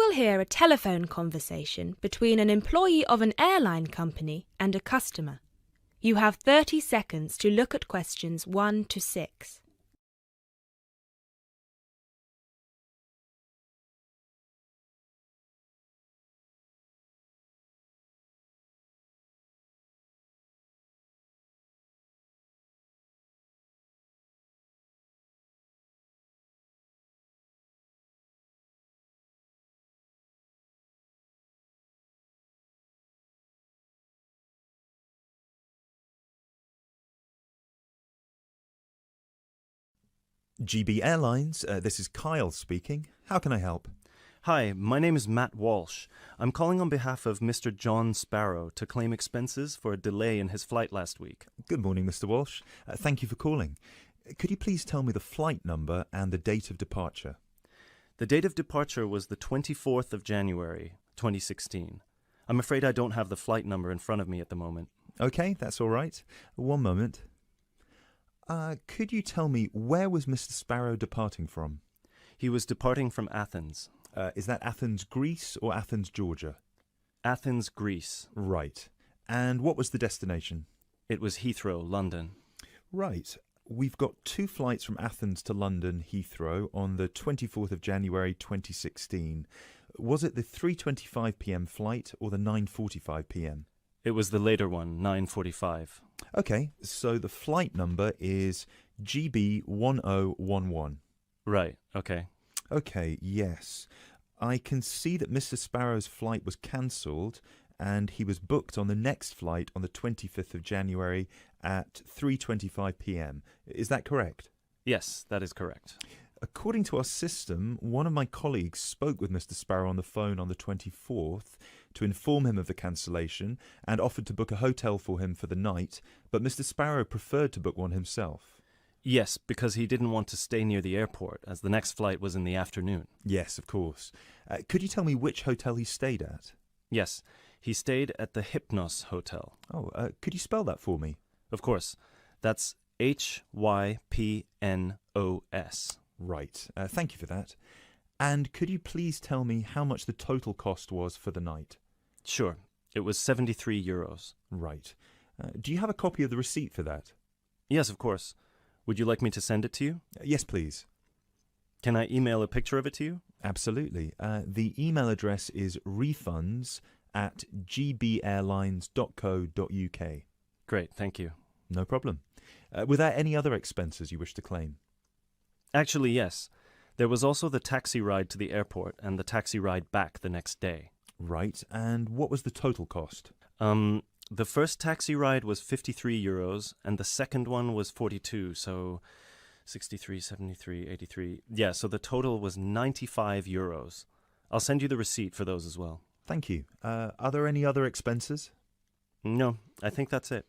will hear a telephone conversation between an employee of an airline company and a customer. You have 30 seconds to look at questions 1 to 6. GB Airlines, this is Kyle speaking. How can I help? Hi, my name is Matt Walsh. I'm calling on behalf of Mr. John Sparrow to claim expenses for a delay in his flight last week. Good morning, Mr. Walsh. Thank you for calling. Could you please tell me the flight number and the date of departure? The date of departure was the 24th of January, 2016. I'm afraid I don't have the flight number in front of me at the moment. Okay, that's all right. One moment. Could you tell me where was Mr. Sparrow departing from? He was departing from Athens. Is that Athens, Greece or Athens, Georgia? Athens, Greece. Right. And what was the destination? It was Heathrow, London. Right. We've got 2 flights from Athens to London, Heathrow, on the 24th of January 2016. Was it the 3:25 p.m. flight or the 9:45 p.m.? It was the later one, 9:45. Okay, so the flight number is GB1011. Right, okay. Okay, yes. I can see that Mr. Sparrow's flight was cancelled and he was booked on the next flight on the 25th of January at 3:25 p.m. Is that correct? Yes, that is correct. According to our system, one of my colleagues spoke with Mr. Sparrow on the phone on the 24th to inform him of the cancellation and offered to book a hotel for him for the night, but Mr. Sparrow preferred to book one himself. Yes, because he didn't want to stay near the airport, as the next flight was in the afternoon. Yes, of course. Could you tell me which hotel he stayed at? Yes, he stayed at the Hypnos Hotel. Oh, could you spell that for me? Of course. That's Hypnos. Right. Thank you for that. And could you please tell me how much the total cost was for the night? Sure. It was 73 euros. Right. Do you have a copy of the receipt for that? Yes, of course. Would you like me to send it to you? Yes, please. Can I email a picture of it to you? Absolutely. The email address is refunds@gbairlines.co.uk. Great, thank you. No problem. Were there any other expenses you wish to claim? Actually, yes. There was also the taxi ride to the airport and the taxi ride back the next day. Right. And what was the total cost? The first taxi ride was 53 euros and the second one was 42, so 63, 73, 83. Yeah, so the total was 95 euros. I'll send you the receipt for those as well. Thank you. Are there any other expenses? No, I think that's it.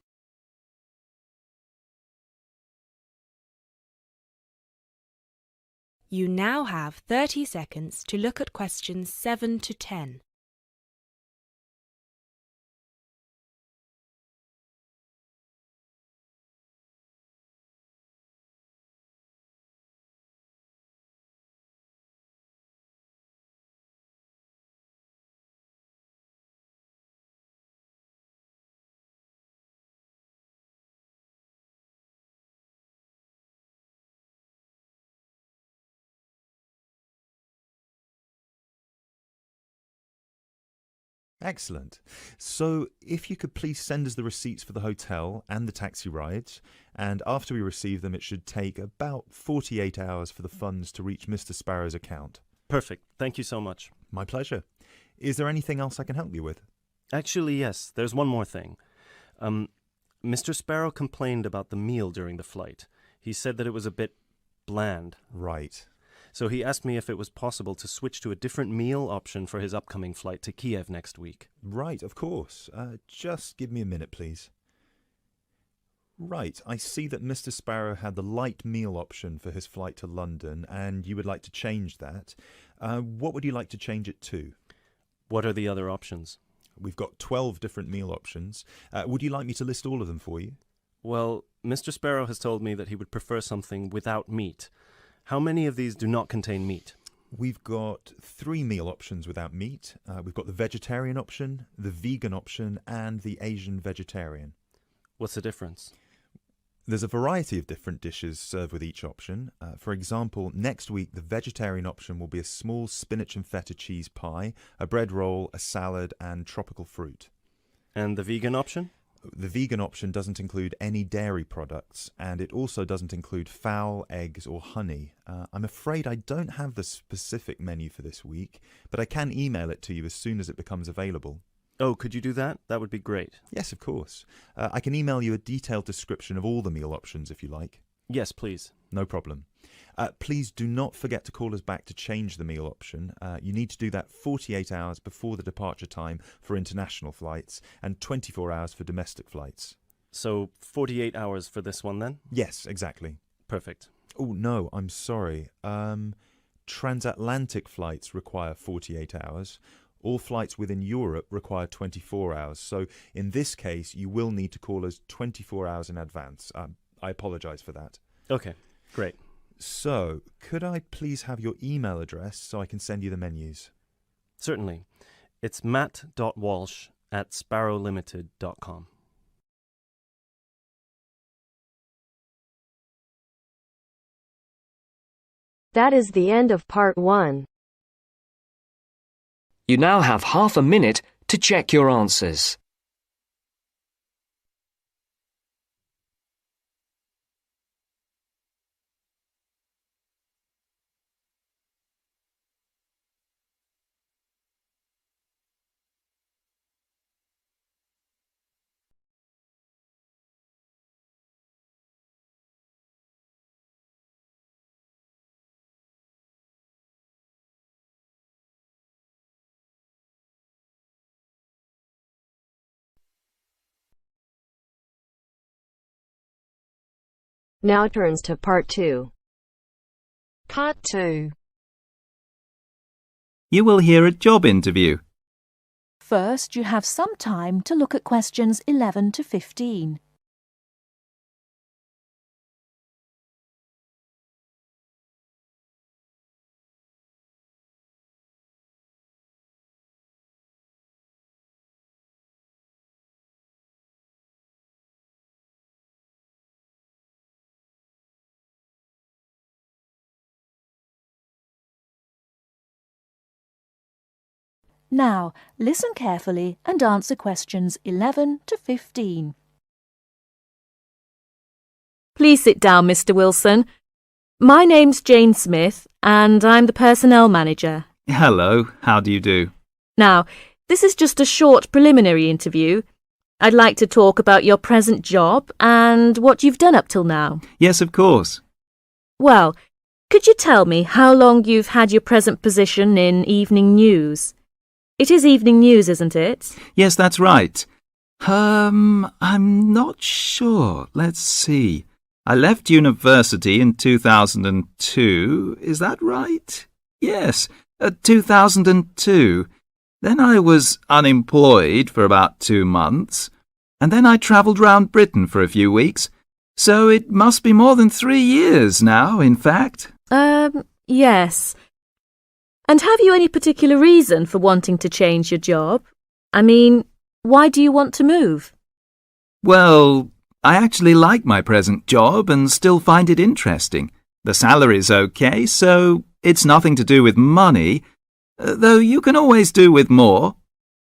You now have 30 seconds to look at questions 7 to 10. Excellent. So if you could please send us the receipts for the hotel and the taxi rides, and after we receive them, it should take about 48 hours for the funds to reach Mr. Sparrow's account. Perfect. Thank you so much. My pleasure. Is there anything else I can help you with? Actually, yes. There's one more thing. Mr. Sparrow complained about the meal during the flight. He said that it was a bit bland. Right. So he asked me if it was possible to switch to a different meal option for his upcoming flight to Kiev next week. Right, of course. Just give me a minute, please. Right, I see that Mr. Sparrow had the light meal option for his flight to London, and you would like to change that. What would you like to change it to? What are the other options? We've got 12 different meal options. Would you like me to list all of them for you? Well, Mr. Sparrow has told me that he would prefer something without meat. How many of these do not contain meat? We've got 3 meal options without meat. We've got the vegetarian option, the vegan option, and the Asian vegetarian. What's the difference? There's a variety of different dishes served with each option. For example, next week the vegetarian option will be a small spinach and feta cheese pie, a bread roll, a salad, and tropical fruit. And the vegan option? The vegan option doesn't include any dairy products, and it also doesn't include fowl, eggs, or honey. I'm afraid I don't have the specific menu for this week, but I can email it to you as soon as it becomes available. Oh, could you do that? That would be great. Yes, of course. I can email you a detailed description of all the meal options if you like. Yes, please. No problem. Please do not forget to call us back to change the meal option. You need to do that 48 hours before the departure time for international flights and 24 hours for domestic flights. So 48 hours for this one then? Yes, exactly. Perfect. Oh, no, I'm sorry. Transatlantic flights require 48 hours. All flights within Europe require 24 hours. So in this case, you will need to call us 24 hours in advance. I apologise for that. Okay, great. So, could I please have your email address so I can send you the menus? Certainly. It's matt.walsh@sparrowlimited.com. That is the end of part 1. You now have half a minute to check your answers. Now turns to part 2. Part 2. You will hear a job interview. First, you have some time to look at questions 11 to 15. Now, listen carefully and answer questions 11 to 15. Please sit down, Mr. Wilson. My name's Jane Smith, and I'm the personnel manager. Hello, how do you do? Now, this is just a short preliminary interview. I'd like to talk about your present job and what you've done up till now. Yes, of course. Well, could you tell me how long you've had your present position in evening news? It is evening news, isn't it? Yes, that's right. I'm not sure. Let's see. I left university in 2002. Is that right? Yes, 2002. Then I was unemployed for about 2 months. And then I travelled round Britain for a few weeks. So it must be more than 3 years now, in fact. Yes. And have you any particular reason for wanting to change your job? I mean, why do you want to move? Well, I actually like my present job and still find it interesting. The salary's okay, so it's nothing to do with money, though you can always do with more.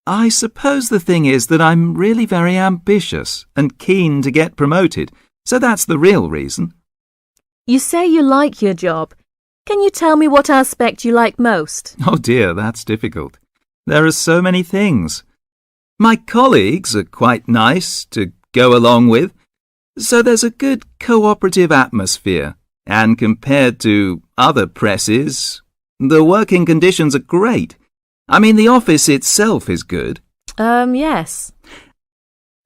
I suppose the thing is that I'm really very ambitious and keen to get promoted, so that's the real reason. You say you like your job. Can you tell me what aspect you like most? Oh dear, that's difficult. There are so many things. My colleagues are quite nice to go along with, so there's a good cooperative atmosphere, and compared to other presses, the working conditions are great. I mean, the office itself is good. Yes.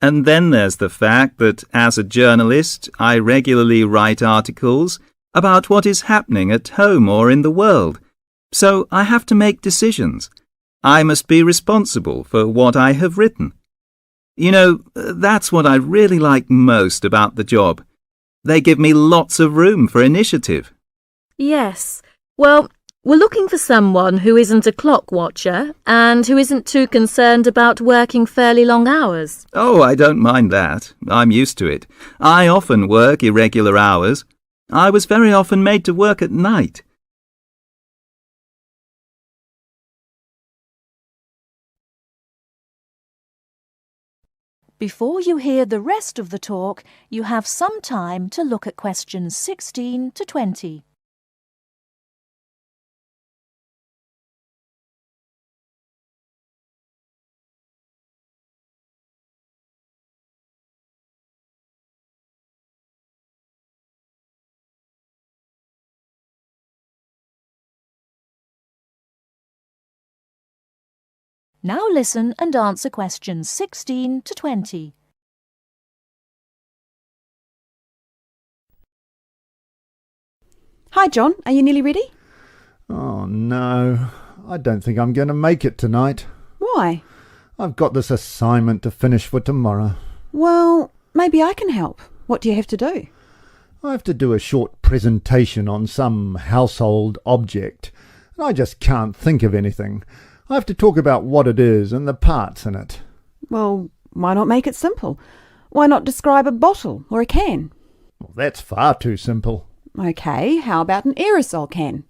And then there's the fact that as a journalist, I regularly write articles about what is happening at home or in the world. So I have to make decisions. I must be responsible for what I have written. You know, that's what I really like most about the job. They give me lots of room for initiative. Yes. Well, We're looking for someone who isn't a clock watcher and who isn't too concerned about working fairly long hours. Oh, I don't mind that. I'm used to it. I often work irregular hours. I was very often made to work at night. Before you hear the rest of the talk, you have some time to look at questions 16 to 20. Now listen and answer questions 16 to 20. Hi, John. Are you nearly ready? Oh, no. I don't think I'm going to make it tonight. Why? I've got this assignment to finish for tomorrow. Well, maybe I can help. What do you have to do? I have to do a short presentation on some household object, and I just can't think of anything. I have to talk about what it is and the parts in it. Well, why not make it simple? Why not describe a bottle or a can? Well, that's far too simple. OK, how about an aerosol can?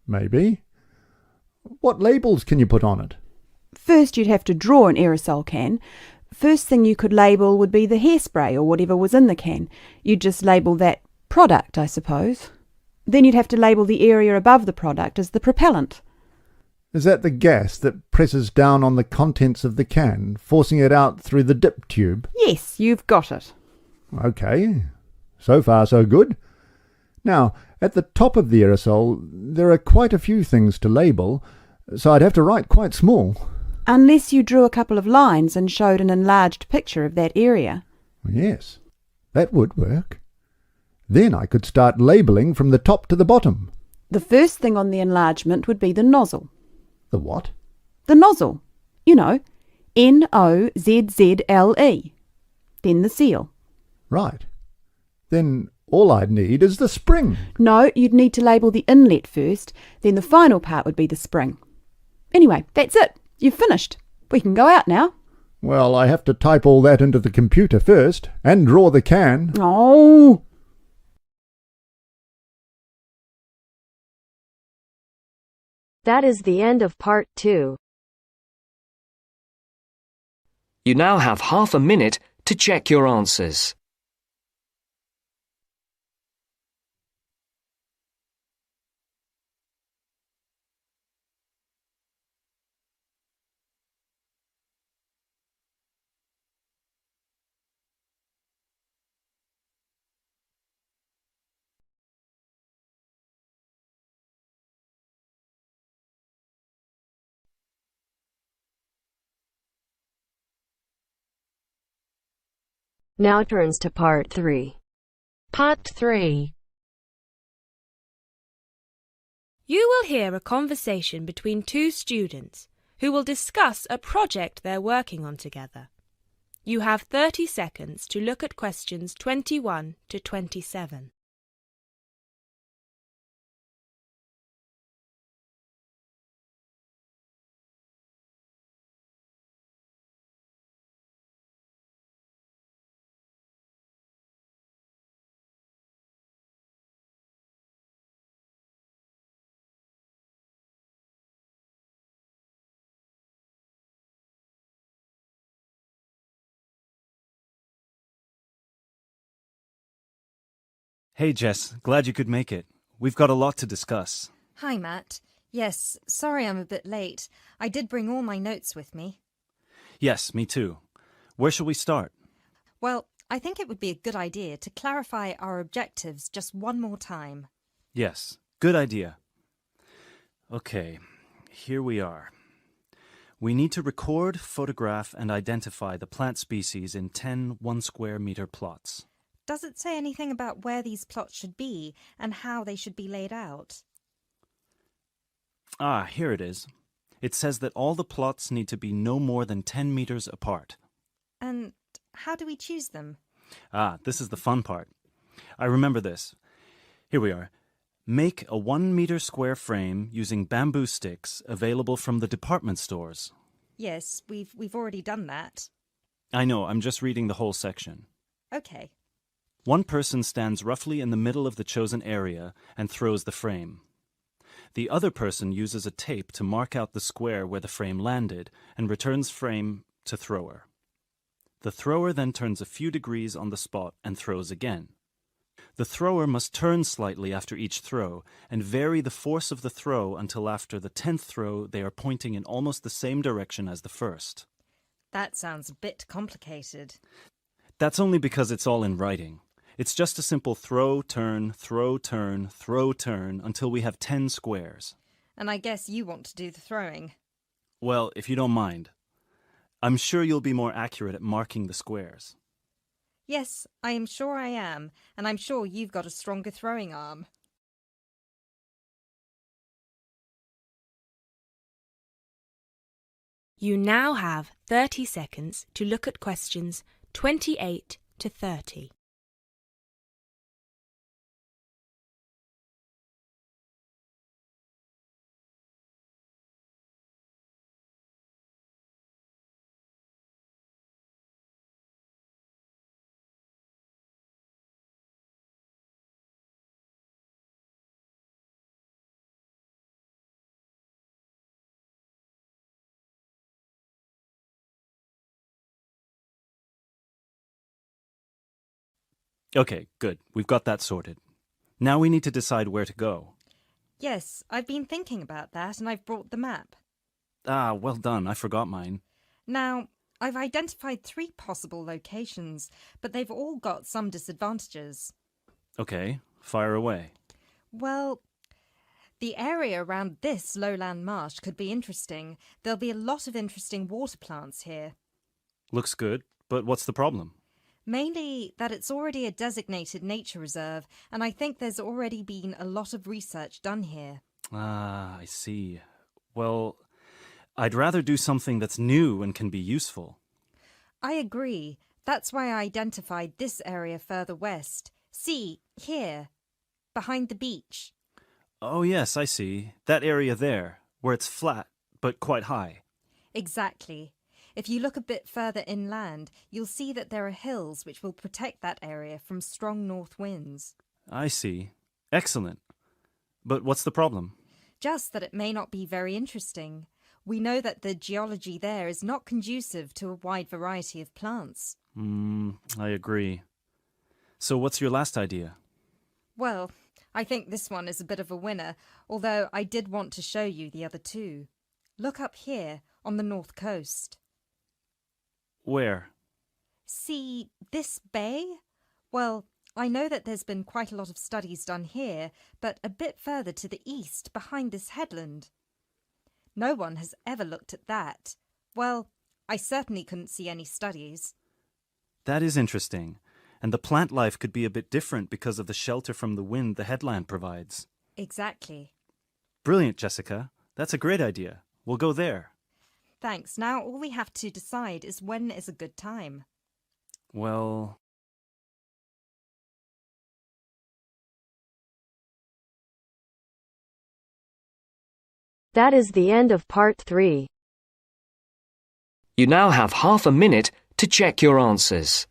Maybe. What labels can you put on it? First, you'd have to draw an aerosol can. First thing you could label would be the hairspray or whatever was in the can. You'd just label that product, I suppose. Then you'd have to label the area above the product as the propellant. Is that the gas that presses down on the contents of the can, forcing it out through the dip tube? Yes, you've got it. OK. So far, so good. Now, at the top of the aerosol, there are quite a few things to label, so I'd have to write quite small. Unless you drew a couple of lines and showed an enlarged picture of that area. Yes, that would work. Then I could start labelling from the top to the bottom. The first thing on the enlargement would be the nozzle. The what? The nozzle. You know, Nozzle. Then the seal. Right. Then all I'd need is the spring. No, you'd need to label the inlet first, then the final part would be the spring. Anyway, that's it. You've finished. We can go out now. Well, I have to type all that into the computer first, and draw the can. Oh! That is the end of part 2. You now have half a minute to check your answers. Now turns to part 3. Part 3. You will hear a conversation between two students who will discuss a project they're working on together. You have 30 seconds to look at questions 21 to 27. Hey, Jess. Glad you could make it. We've got a lot to discuss. Hi, Matt. Yes, sorry I'm a bit late. I did bring all my notes with me. Yes, me too. Where shall we start? Well, I think it would be a good idea to clarify our objectives just one more time. Yes, good idea. Okay, here we are. We need to record, photograph, and identify the plant species in 10 1-square-meter plots. Does it say anything about where these plots should be and how they should be laid out? Ah, here it is. It says that all the plots need to be no more than 10 meters apart. And how do we choose them? Ah, this is the fun part. I remember this. Here we are. Make a 1 meter square frame using bamboo sticks available from the department stores. Yes, we've already done that. I know, I'm just reading the whole section. Okay. One person stands roughly in the middle of the chosen area and throws the frame. The other person uses a tape to mark out the square where the frame landed and returns frame to thrower. The thrower then turns a few degrees on the spot and throws again. The thrower must turn slightly after each throw and vary the force of the throw until after the 10th throw they are pointing in almost the same direction as the first. That sounds a bit complicated. That's only because it's all in writing. It's just a simple throw, turn, throw, turn, throw, turn until we have 10 squares. And I guess you want to do the throwing. Well, if you don't mind. I'm sure you'll be more accurate at marking the squares. Yes, I am sure I am, and I'm sure you've got a stronger throwing arm. You now have 30 seconds to look at questions 28 to 30. Okay, good. We've got that sorted. Now we need to decide where to go. Yes, I've been thinking about that, and I've brought the map. Ah, well done. I forgot mine. Now, I've identified 3 possible locations, but they've all got some disadvantages. Okay, fire away. Well, the area around this lowland marsh could be interesting. There'll be a lot of interesting water plants here. Looks good, but what's the problem? Mainly that it's already a designated nature reserve, and I think there's already been a lot of research done here. Ah, I see. Well, I'd rather do something that's new and can be useful. I agree. That's why I identified this area further west. See, here, behind the beach. Oh, yes, I see. That area there, where it's flat, but quite high. Exactly. If you look a bit further inland, you'll see that there are hills which will protect that area from strong north winds. I see. Excellent. But what's the problem? Just that it may not be very interesting. We know that the geology there is not conducive to a wide variety of plants. I agree. So what's your last idea? Well, I think this one is a bit of a winner, although I did want to show you the other 2. Look up here, on the north coast. Where? See this bay? Well, I know that there's been quite a lot of studies done here, but a bit further to the east, behind this headland. No one has ever looked at that. Well, I certainly couldn't see any studies. That is interesting. And the plant life could be a bit different because of the shelter from the wind the headland provides. Exactly. Brilliant, Jessica. That's a great idea. We'll go there. Thanks. Now all we have to decide is when is a good time. Well... That is the end of part 3. You now have half a minute to check your answers.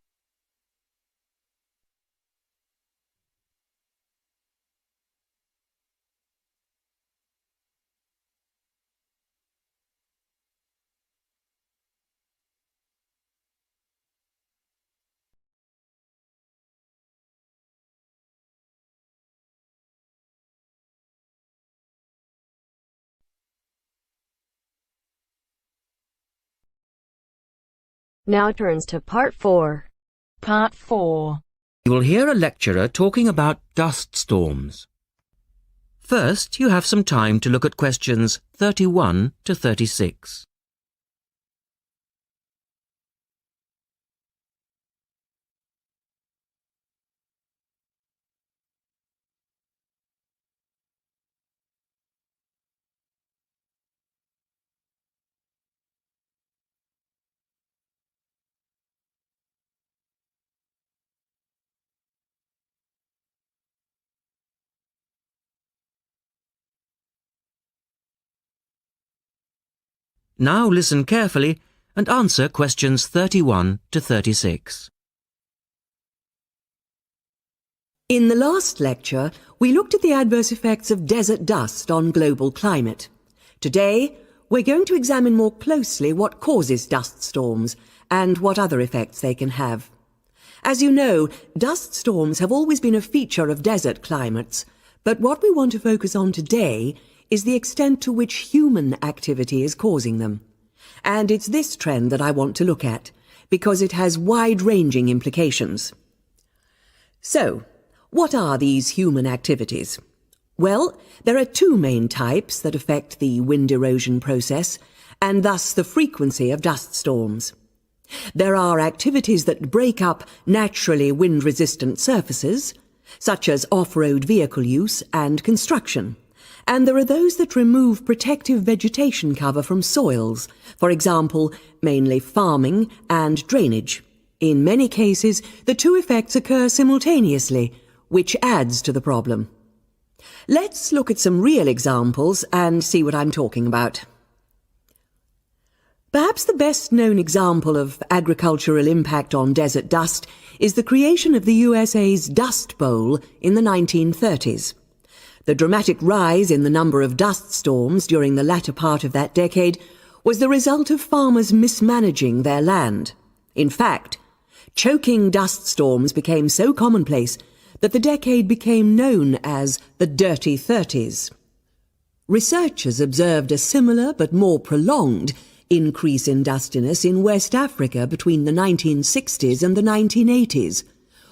Now turns to part 4. Part 4. You will hear a lecturer talking about dust storms. First, you have some time to look at questions 31 to 36. Now listen carefully and answer questions 31 to 36. In the last lecture, we looked at the adverse effects of desert dust on global climate. Today, we're going to examine more closely what causes dust storms and what other effects they can have. As you know, dust storms have always been a feature of desert climates, but what we want to focus on today is the extent to which human activity is causing them. And it's this trend that I want to look at, because it has wide-ranging implications. So, what are these human activities? Well, there are two main types that affect the wind erosion process, and thus the frequency of dust storms. There are activities that break up naturally wind-resistant surfaces, such as off-road vehicle use and construction. And there are those that remove protective vegetation cover from soils, for example, mainly farming and drainage. In many cases, the two effects occur simultaneously, which adds to the problem. Let's look at some real examples and see what I'm talking about. Perhaps the best-known example of agricultural impact on desert dust is the creation of the USA's Dust Bowl in the 1930s. The dramatic rise in the number of dust storms during the latter part of that decade was the result of farmers mismanaging their land. In fact, choking dust storms became so commonplace that the decade became known as the Dirty 30s. Researchers observed a similar but more prolonged increase in dustiness in West Africa between the 1960s and the 1980s,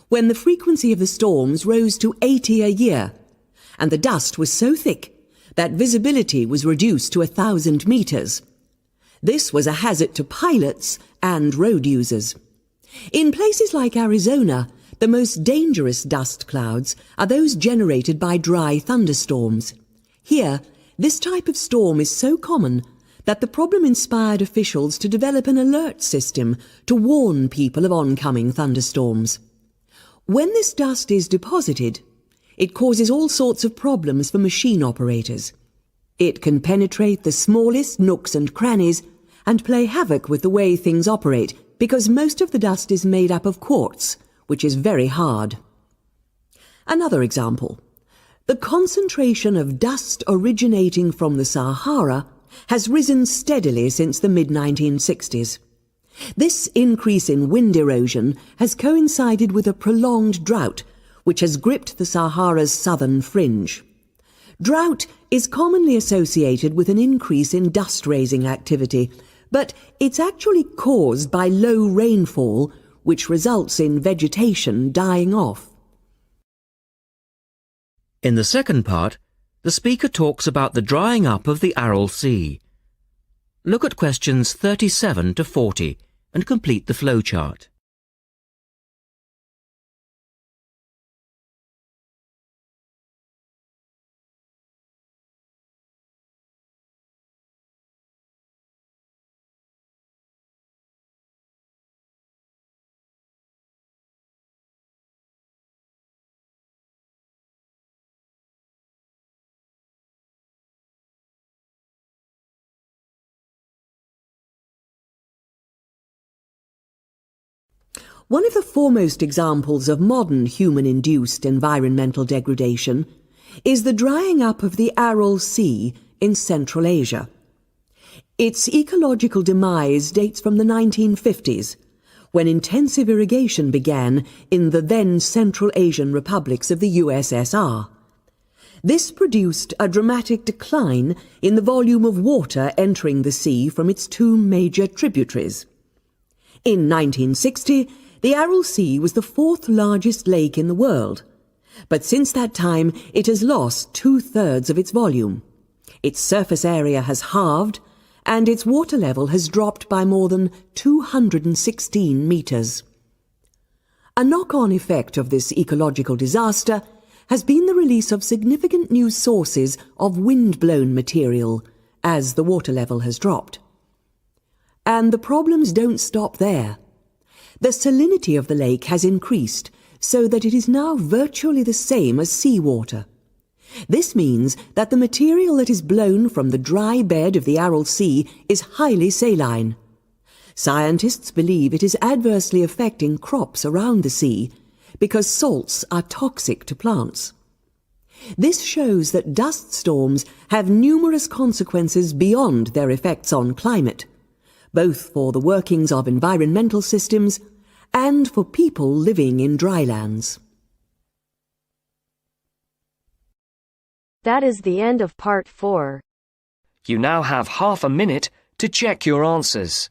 when the frequency of the storms rose to 80 a year, and the dust was so thick that visibility was reduced to 1,000 meters. This was a hazard to pilots and road users. In places like Arizona, the most dangerous dust clouds are those generated by dry thunderstorms. Here, this type of storm is so common that the problem inspired officials to develop an alert system to warn people of oncoming thunderstorms. When this dust is deposited, it causes all sorts of problems for machine operators. It can penetrate the smallest nooks and crannies and play havoc with the way things operate, because most of the dust is made up of quartz, which is very hard. Another example. The concentration of dust originating from the Sahara has risen steadily since the mid-1960s. This increase in wind erosion has coincided with a prolonged drought, which has gripped the Sahara's southern fringe. Drought is commonly associated with an increase in dust-raising activity, but it's actually caused by low rainfall, which results in vegetation dying off. In the second part, the speaker talks about the drying up of the Aral Sea. Look at questions 37 to 40 and complete the flowchart. One of the foremost examples of modern human-induced environmental degradation is the drying up of the Aral Sea in Central Asia. Its ecological demise dates from the 1950s, when intensive irrigation began in the then Central Asian republics of the USSR. This produced a dramatic decline in the volume of water entering the sea from its two major tributaries. In 1960, the Aral Sea was the fourth largest lake in the world, but since that time it has lost 2/3 of its volume. Its surface area has halved, and its water level has dropped by more than 216 meters. A knock-on effect of this ecological disaster has been the release of significant new sources of wind-blown material as the water level has dropped. And the problems don't stop there. The salinity of the lake has increased so that it is now virtually the same as seawater. This means that the material that is blown from the dry bed of the Aral Sea is highly saline. Scientists believe it is adversely affecting crops around the sea because salts are toxic to plants. This shows that dust storms have numerous consequences beyond their effects on climate, both for the workings of environmental systems and for people living in drylands. That is the end of part 4. You now have half a minute to check your answers.